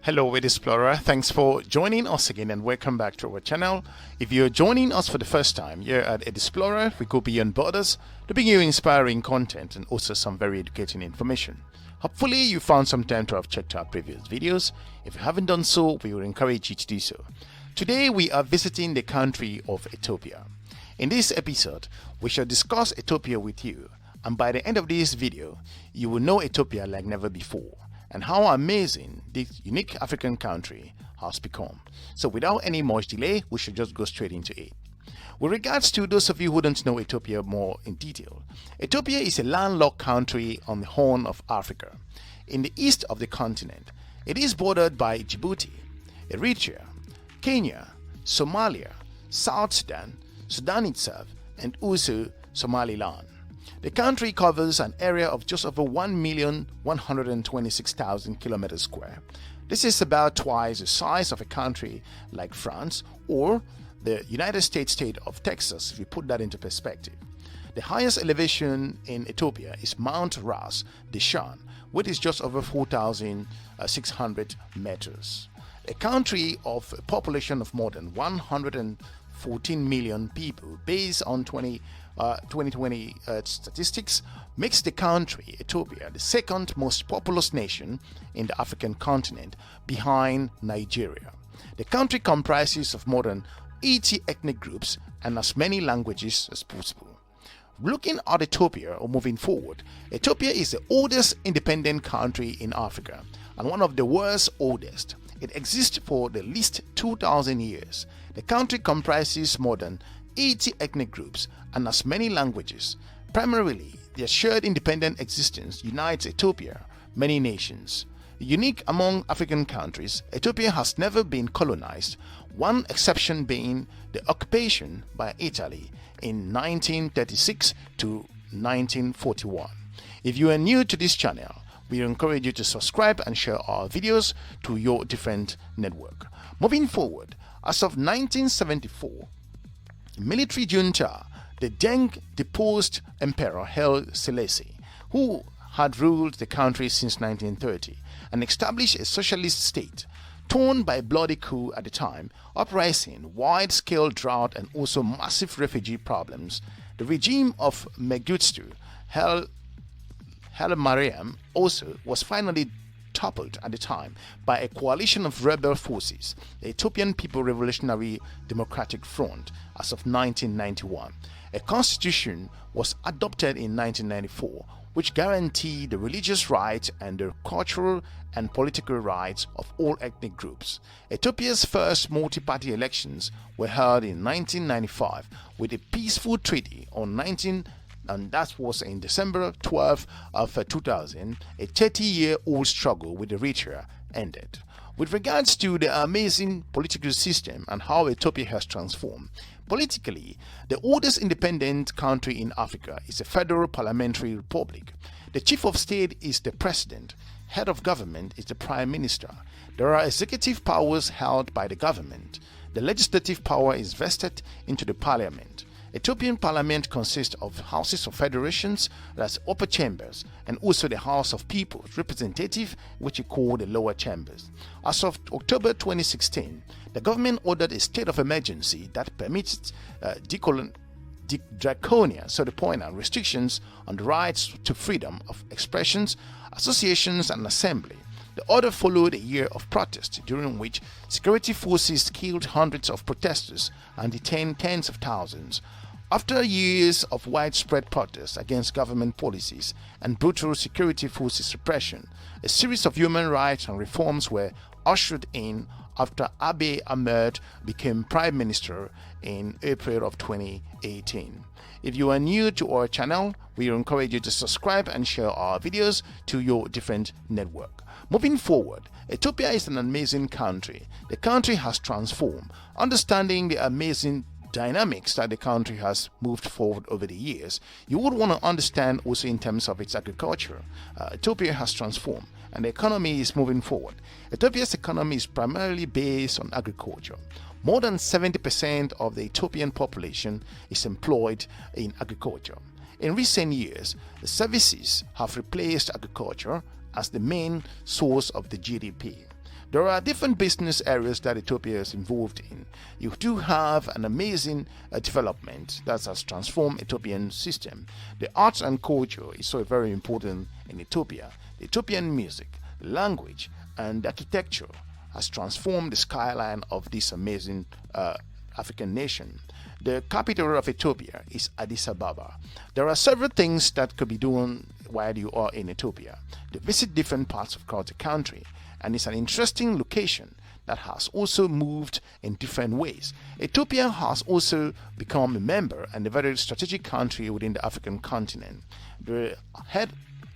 Hello Explorer, thanks for joining us again and welcome back to our channel. If you're joining us for the first time here at Explorer, we go beyond borders to bring you inspiring content and also some very educating information. Hopefully you found some time to have checked our previous videos. If you haven't done so, we would encourage you to do so. Today we are visiting the country of Ethiopia. In this episode, we shall discuss Ethiopia with you, and by the end of this video, you will know Ethiopia like never before, and how amazing this unique African country has become. So without any much delay, we should just go straight into it. With regards to those of you who don't know Ethiopia more in detail, Ethiopia is a landlocked country on the Horn of Africa. In the east of the continent, it is bordered by Djibouti, Eritrea, Kenya, Somalia, South Sudan, Sudan itself, and also Somaliland. The country covers an area of just over 1,126,000 kilometers square. This is about twice the size of a country like France or the United States state of Texas, if you put that into perspective. The highest elevation in Ethiopia is Mount Ras Dishan, which is just over 4,600 meters. A country of a population of more than 114 million people based on 2020 statistics makes the country, Ethiopia, the second most populous nation in the African continent behind Nigeria. The country comprises of more than 80 ethnic groups and as many languages as possible. Looking at Ethiopia or moving forward, Ethiopia is the oldest independent country in Africa and one of the world's oldest. It exists for the least 2,000 years. The country comprises more than 80 ethnic groups and as many languages. Primarily, their shared independent existence unites Ethiopia, many nations. Unique among African countries, Ethiopia has never been colonized, one exception being the occupation by Italy in 1936 to 1941. If you are new to this channel, we encourage you to subscribe and share our videos to your different network. Moving forward, as of 1974, military junta, the then deposed Emperor Haile Selassie, who had ruled the country since 1930 and established a socialist state, torn by a bloody coup at the time, uprising, wide-scale drought and also massive refugee problems. The regime of Mengistu Haile Mariam also was finally toppled at the time by a coalition of rebel forces, the Ethiopian People Revolutionary Democratic Front, as of 1991. A constitution was adopted in 1994 which guaranteed the religious rights and the cultural and political rights of all ethnic groups. Ethiopia's first multi-party elections were held in 1995 with a peaceful treaty and that was in December 12 of 2000. A 30-year-old struggle with Eritrea ended. With regards to the amazing political system and how Ethiopia has transformed, politically, the oldest independent country in Africa is a federal parliamentary republic. The chief of state is the president. Head of government is the prime minister. There are executive powers held by the government. The legislative power is vested into the parliament. Ethiopian parliament consists of houses of federations, that's upper chambers, and also the House of People's Representative, which is called the lower chambers. As of October 2016, the government ordered a state of emergency that permits draconian, so the point and restrictions on the rights to freedom of expressions, associations, and assembly. The order followed a year of protest, during which security forces killed hundreds of protesters and detained tens of thousands. After years of widespread protests against government policies and brutal security forces repression, a series of human rights and reforms were ushered in after Abiy Ahmed became Prime Minister in April of 2018. If you are new to our channel, we encourage you to subscribe and share our videos to your different network. Moving forward, Ethiopia is an amazing country. The country has transformed. Understanding the amazing dynamics that the country has moved forward over the years, you would want to understand also in terms of its agriculture. Ethiopia has transformed and the economy is moving forward. Ethiopia's economy is primarily based on agriculture. More than 70% of the Ethiopian population is employed in agriculture. In recent years, the services have replaced agriculture as the main source of the GDP. There are different business areas that Ethiopia is involved in. You do have an amazing development that has transformed Ethiopian system. The arts and culture is so very important in Ethiopia. The Ethiopian music, language, and architecture has transformed the skyline of this amazing African nation. The capital of Ethiopia is Addis Ababa. There are several things that could be done while you are in Ethiopia. To visit different parts across the country, and it's an interesting location that has also moved in different ways. Ethiopia has also become a member and a very strategic country within the African continent. The head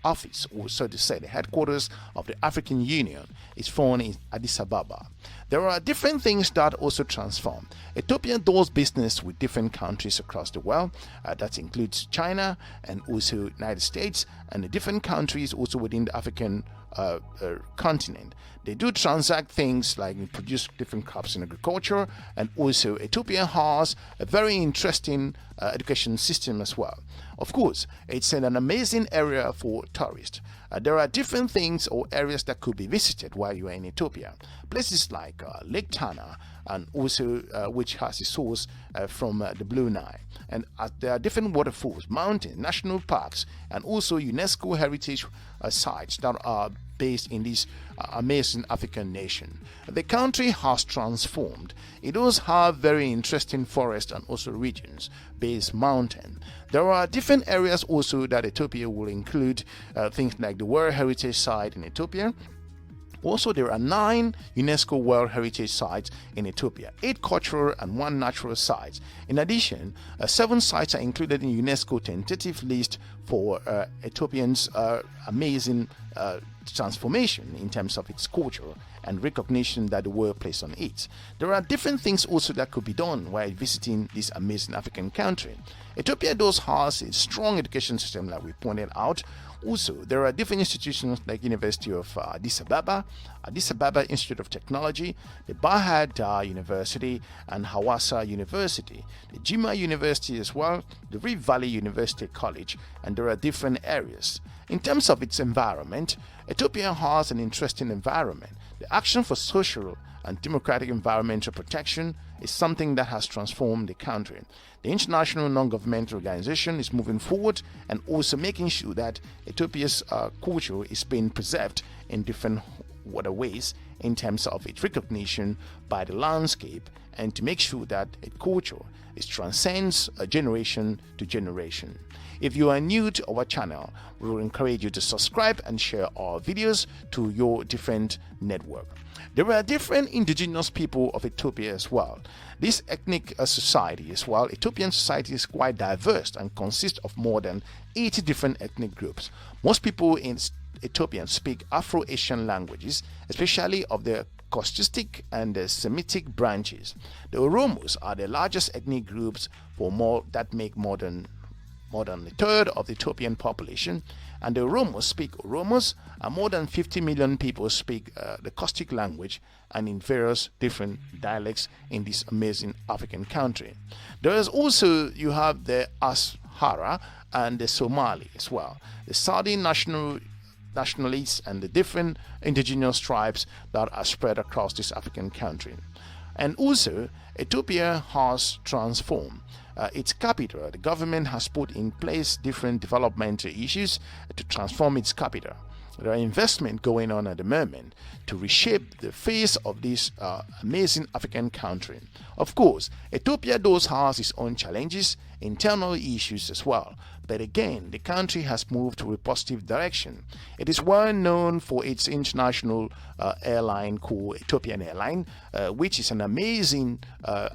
office, or so to say, the headquarters of the African Union is found in Addis Ababa. There are different things that also transform. Ethiopia does business with different countries across the world. That includes China and also United States and the different countries also within the African continent. They do transact things like produce different crops in agriculture, and also Ethiopia has a very interesting education system as well. Of course, it's an amazing area for tourists. There are different things or areas that could be visited while you are in Ethiopia. Places like Lake Tana, and also which has its source from the Blue Nile. And there are different waterfalls, mountains, national parks, and also UNESCO heritage sites that are based in this amazing African nation. The country has transformed. It does have very interesting forests and also regions based mountain. There are different areas also that Ethiopia will include things like the World Heritage Site in Ethiopia. Also, there are 9 UNESCO World Heritage Sites in Ethiopia, 8 cultural and 1 natural sites. In addition, 7 sites are included in UNESCO tentative list for Ethiopians' amazing transformation in terms of its culture and recognition that the world placed on it. There are different things also that could be done while visiting this amazing African country. Ethiopia does has a strong education system, like we pointed out. Also, there are different institutions like University of Addis Ababa, Addis Ababa Institute of Technology, the Bahar Dar University, and Hawassa University, the Jimma University as well, the Rift Valley University College, and there are different areas. In terms of its environment, Ethiopia has an interesting environment. The Action for Social and Democratic Environmental Protection is something that has transformed the country. The international non-governmental organization is moving forward and also making sure that Ethiopia's culture is being preserved in different ways in terms of its recognition by the landscape, and to make sure that its culture transcends generation to generation. If you are new to our channel, we will encourage you to subscribe and share our videos to your different network. There are different indigenous people of Ethiopia as well. This ethnic society as well, Ethiopian society, is quite diverse and consists of more than 80 different ethnic groups. Most people in Ethiopia speak Afro-Asian languages, especially of the Caucasus and the Semitic branches. The Oromos are the largest ethnic groups that make more than a third of the Ethiopian population, and the Oromos speak Oromos, and more than 50 million people speak the Caucasus language and in various different dialects in this amazing African country. There is also, you have the Ashara and the Somali as well, the Saudi nationalists and the different indigenous tribes that are spread across this African country. And also, Ethiopia has transformed its capital. The government has put in place different developmental issues to transform its capital. There are investments going on at the moment to reshape the face of this amazing African country. Of course, Ethiopia does have its own challenges, internal issues as well. But again, the country has moved to a positive direction. It is well known for its international airline called Ethiopian Airline, which is an amazing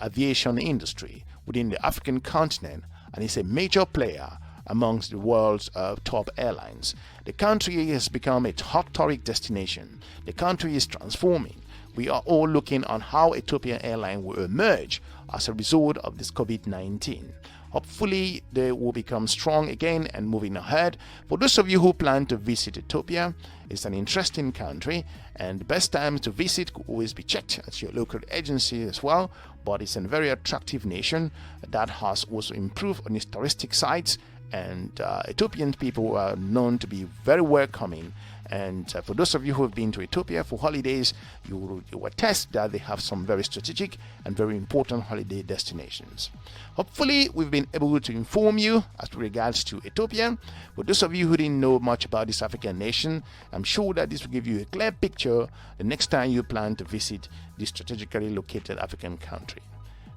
aviation industry within the African continent, and is a major player amongst the world's top airlines. The country has become a hot tourist destination. The country is transforming. We are all looking on how Ethiopian Airline will emerge as a result of this COVID-19. Hopefully, they will become strong again and moving ahead. For those of you who plan to visit Ethiopia, it's an interesting country, and the best time to visit could always be checked at your local agency as well. But it's a very attractive nation that has also improved on its touristic sites and Ethiopian people are known to be very welcoming. And for those of you who have been to Ethiopia for holidays, you will attest that they have some very strategic and very important holiday destinations. Hopefully, we've been able to inform you as regards to Ethiopia. For those of you who didn't know much about this African nation, I'm sure that this will give you a clear picture the next time you plan to visit this strategically located African country.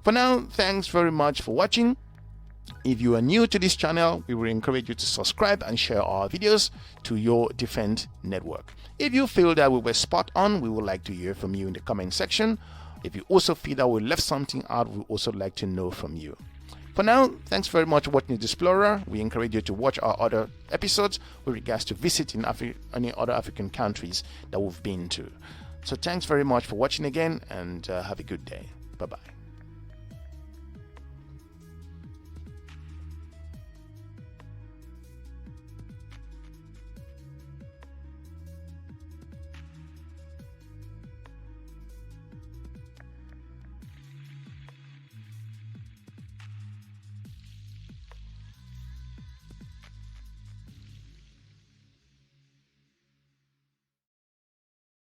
For now, thanks very much for watching. If you are new to this channel, we will encourage you to subscribe and share our videos to your different network. If you feel that we were spot on, we would like to hear from you in the comment section. If you also feel that we left something out, we would also like to know from you. For now, thanks very much for watching The Explorer. We encourage you to watch our other episodes with regards to visiting any other African countries that we've been to. So thanks very much for watching again, and have a good day. Bye-bye.